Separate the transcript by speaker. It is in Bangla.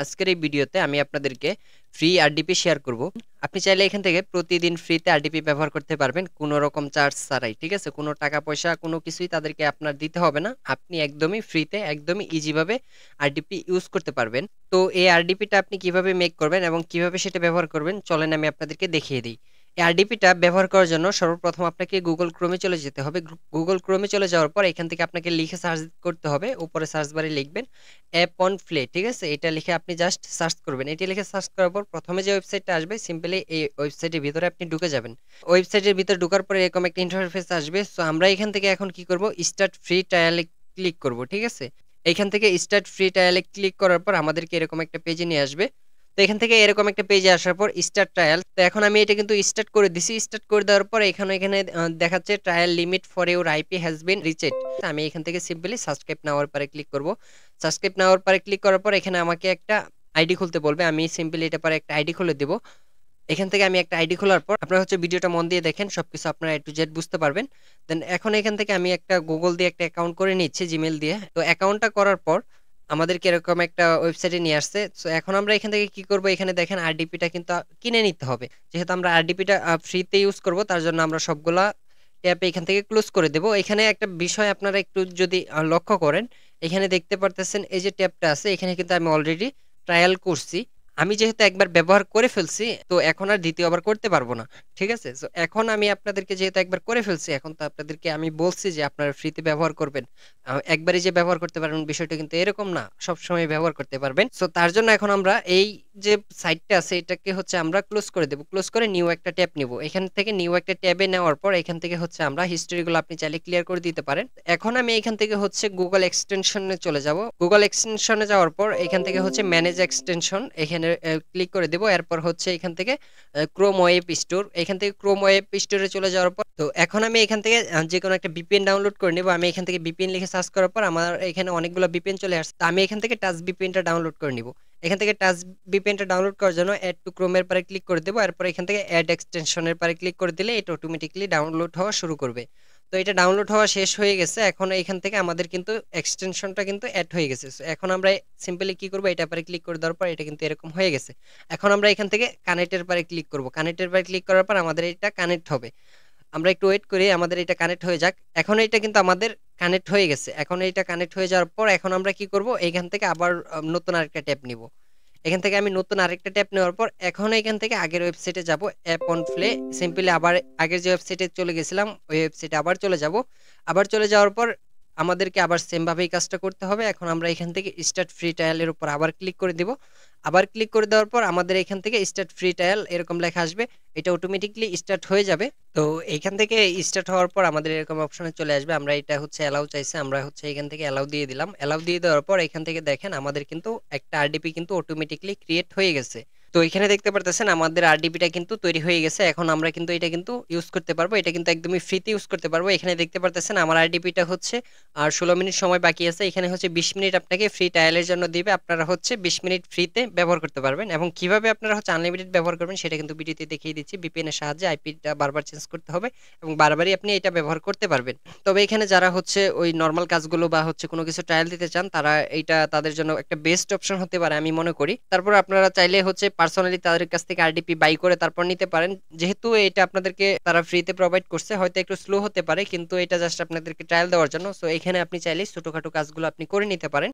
Speaker 1: আজকের এই ভিডিওতে আমি আপনাদেরকে ফ্রি আরডিপি শেয়ার করব। আপনি চাইলে এখান থেকে প্রতিদিন ফ্রিতে আরডিপি ব্যবহার করতে পারবেন কোনো রকম চার্জ ছাড়াই। ঠিক আছে? কোনো টাকা পয়সা কোনো কিছুই তাদেরকে আপনার দিতে হবে না। আপনি একদমই ফ্রিতে একদমই ইজি ভাবে আরডিপি ইউজ করতে পারবেন। তো এই আরডিপিটা আপনি কিভাবে মেক করবেন এবং কিভাবে সেটা ব্যবহার করবেন চলেন আমি আপনাদেরকে দেখিয়ে দিই। এই আরডিপিটা ব্যবহার করার জন্য সর্বপ্রথম আপনাকে গুগল ক্রোমে চলে যেতে হবে। গুগল ক্রোমে চলে যাওয়ার পর এখান থেকে আপনাকে লিখে সার্চ করতে হবে। উপরে সার্চ বারে লিখবেন অ্যাপ অন প্লে। ঠিক আছে? এটা লিখে আপনি জাস্ট সার্চ করবেন। এটা লিখে সার্চ করার পর প্রথমে যে ওয়েবসাইটটা আসবে সিম্পলি এই ওয়েবসাইটের ভিতরে আপনি ঢুকে যাবেন। ওয়েবসাইটের ভিতরে ঢোকার পরে এরকম একটা ইন্টারফেস আসবে। সো আমরা এখান থেকে এখন কি করব? স্টার্ট ফ্রি ট্রায়ালে ক্লিক করব। ঠিক আছে? এখান থেকে স্টার্ট ফ্রি ট্রায়ালে ক্লিক করার পর আমাদেরকে এরকম একটা পেজে নিয়ে আসবে। তো এখান থেকে এরকম একটা পেজে আসার পর স্টার্ট ট্রায়াল। তো এখন আমি এটা কিন্তু স্টার্ট করে দিছি। স্টার্ট করে দেওয়ার পর এখানে দেখাচ্ছে trial limit for your IP has been reached. আমি এখান থেকে সিম্পলি সাবস্ক্রাইব নাওয়ার পরে ক্লিক করব। সাবস্ক্রাইব নেওয়ার পরে ক্লিক করার পর এখানে আমাকে একটা আইডি খুলতে বলবে। আমি সিম্পলি এটা পরে একটা আইডি খুলে দেব। এখান থেকে আমি একটা আইডি খোলার পর আপনারা হচ্ছে ভিডিওটা মন দিয়ে দেখেন, সবকিছু আপনারা এ টু জেড বুঝতে পারবেন। দেন এখন এখান থেকে আমি একটা গুগল দিয়ে একটা অ্যাকাউন্ট করে নিচ্ছি, জিমেইল দিয়ে। তো অ্যাকাউন্টটা করার পর আমাদেরকে এরকম একটা ওয়েবসাইটে নিয়ে আসছে। সো এখন আমরা এখান থেকে কি করব? এখানে দেখেন আরডিপিটা কিন্তু কিনে নিতে হবে। যেহেতু আমরা আরডিপিটা ফ্রিতে ইউজ করব, তার জন্য আমরা সবগুলা ট্যাব এখান থেকে ক্লোজ করে দেব। এখানে একটা বিষয় আপনারা একটু যদি লক্ষ্য করেন, এখানে দেখতে পারতেছেন এই যে ট্যাবটা আছে, এখানে কিন্তু আমি অলরেডি ট্রায়াল করছি। আমি যেহেতু একবার ব্যবহার করে ফেলছি, তো এখন আর দ্বিতীয়বার করতে পারবো না। ঠিক আছে? সো এখন আমি আপনাদেরকে যেহেতু একবার করে ফেলছি, এখন তো আপনাদেরকে আমি বলছি যে আপনারা ফ্রিতে ব্যবহার করবেন। একবারই যে ব্যবহার করতে পারবেন বিষয়টা কিন্তু এরকম না। সবসময় ব্যবহার করতে পারবেন। সো তার জন্য এখন আমরা এই যে সাইটটা আছে এটাকে হচ্ছে আমরা ক্লোজ করে দেব। ক্লোজ করে নিউ একটা ট্যাব নিব। এখান থেকে নিউ একটা ট্যাবে নেওয়ার পর এখান থেকে হচ্ছে আমরা হিস্টরিগুলো আপনি চাইলে ক্লিয়ার করে দিতে পারেন। এখন আমি এখান থেকে হচ্ছে গুগল এক্সটেনশনে চলে যাব। গুগল এক্সটেনশনে যাওয়ার পর এখান থেকে হচ্ছে ম্যানেজ এক্সটেনশন, এখানে ক্লিক করে দেব। এরপর হচ্ছে এখান থেকে ক্রোম ওয়েব স্টোর, এখান থেকে ক্রোম ওয়েব স্টোরে চলে যাওয়ার পর তো এখন আমি এখান থেকে যে কোনো একটা ভিপিএন ডাউনলোড করে নেব। আমি এখান থেকে ভিপিএন লিখে সার্চ করার পর আমার এখানে অনেকগুলো ভিপিএন চলে আসছে। তো আমি এখান থেকে টাচ ভিপিএনটা ডাউনলোড করে নিব। এখান থেকে টাচ ভিপিএনটা ডাউনলোড করার জন্য অ্যাড টু ক্রোমের পরে ক্লিক করে দেবো। এরপর এখান থেকে অ্যাড এক্সটেনশনের পরে ক্লিক করে দিলে এটা অটোমেটিক্যালি ডাউনলোড হওয়া শুরু করবে। তো এটা ডাউনলোড হওয়া শেষ হয়ে গেছে। এখন এখান থেকে আমাদের কিন্তু এক্সটেনশনটা কিন্তু অ্যাড হয়ে গেছে। সো এখন আমরা সিম্পলি কি করব? এটা পরে ক্লিক করে দেওয়ার পর এটা কিন্তু এরকম হয়ে গেছে। এখন আমরা এখান থেকে কানেক্টের পরে ক্লিক করব। কানেক্টের পরে ক্লিক করার পর আমাদের এটা কানেক্ট হবে। আমরা একটু ওয়েট করি, আমাদের এটা কানেক্ট হয়ে যাক। এখন এটা কিন্তু আমাদের কানেক্ট হয়ে গেছে। এখন এটা কানেক্ট হয়ে যাওয়ার পর এখন আমরা কি করব? এখান থেকে আবার নতুন আরেকটা ট্যাব নিব। এখান থেকে আমি নতুন আরেকটা ট্যাব নেওয়ার পর এখন এখান থেকে আগের ওয়েবসাইটে যাব, অ্যাপ অন প্লে। সিম্পলি আবার আগের যে ওয়েবসাইটে চলে গেছিলাম ওই ওয়েবসাইটে আবার চলে যাব। আবার চলে যাওয়ার পর আমাদেরকে আবার সেম ভাবেই কাজটা করতে হবে। এখন আমরা এখান থেকে স্টার্ট ফ্রি ট্রায়ালের উপর আবার ক্লিক করে দিব। আবার ক্লিক করে দেওয়ার পর আমাদের এখান থেকে স্টার্ট ফ্রি ট্রায়াল এরকম লেখা আসবে। এটা অটোমেটিকলি স্টার্ট হয়ে যাবে। তো এইখান থেকে স্টার্ট হওয়ার পর আমাদের এরকম অপশনে চলে আসবে। আমরা এটা হচ্ছে অ্যালাউ চাইছে, আমরা হচ্ছে এখান থেকে অ্যালাউ দিয়ে দিলাম। অ্যালাউ দিয়ে দেওয়ার পর এখান থেকে দেখেন আমাদের কিন্তু একটা আরডিপি কিন্তু অটোমেটিকলি ক্রিয়েট হয়ে গেছে। তো এখানে দেখতে পারতেছেন আমাদের আরডিপিটা কিন্তু তৈরি হয়ে গেছে। এখন আমরা কিন্তু এটা কিন্তু ইউজ করতে পারবো। এটা কিন্তু একদমই ফ্রিতে ইউজ করতে পারবো। এখানে দেখতে পারতেছেন আমার আরডিপিটা হচ্ছে আর 16 মিনিট সময় বাকি আছে। এখানে হচ্ছে 20 মিনিট আপনাকে ফ্রি ট্রায়ালের জন্য দিবে। আপনারা হচ্ছে 20 মিনিট ফ্রিতে ব্যবহার করতে পারবেন এবং কিভাবে আপনারা হচ্ছে আনলিমিটেড ব্যবহার করবেন সেটা কিন্তু ভিডিওতে দেখিয়ে দিচ্ছি। ভিপিএন এর সাহায্যে আইপিটা বারবার চেঞ্জ করতে হবে এবং বারবারই আপনি এটা ব্যবহার করতে পারবেন। তবে এখানে যারা হচ্ছে ওই নরমাল কাজগুলো বা হচ্ছে কোনো কিছু ট্রায়াল দিতে চান, তারা এইটা তাদের জন্য একটা বেস্ট অপশন হতে পারে আমি মনে করি। তারপর আপনারা চাইলে হচ্ছে পার্সোনালি তাদের কাছ থেকে আরডিপি বাই করে তারপর নিতে পারেন। যেহেতু এটা আপনাদেরকে তারা ফ্রিতে প্রোভাইড করছে, হয়তো একটু স্লো হতে পারে, কিন্তু এটা জাস্ট আপনাদেরকে ট্রায়াল দেওয়ার জন্য। সো এখানে আপনি চাইলে ছোটখাটো কাজগুলো আপনি করে নিতে পারেন।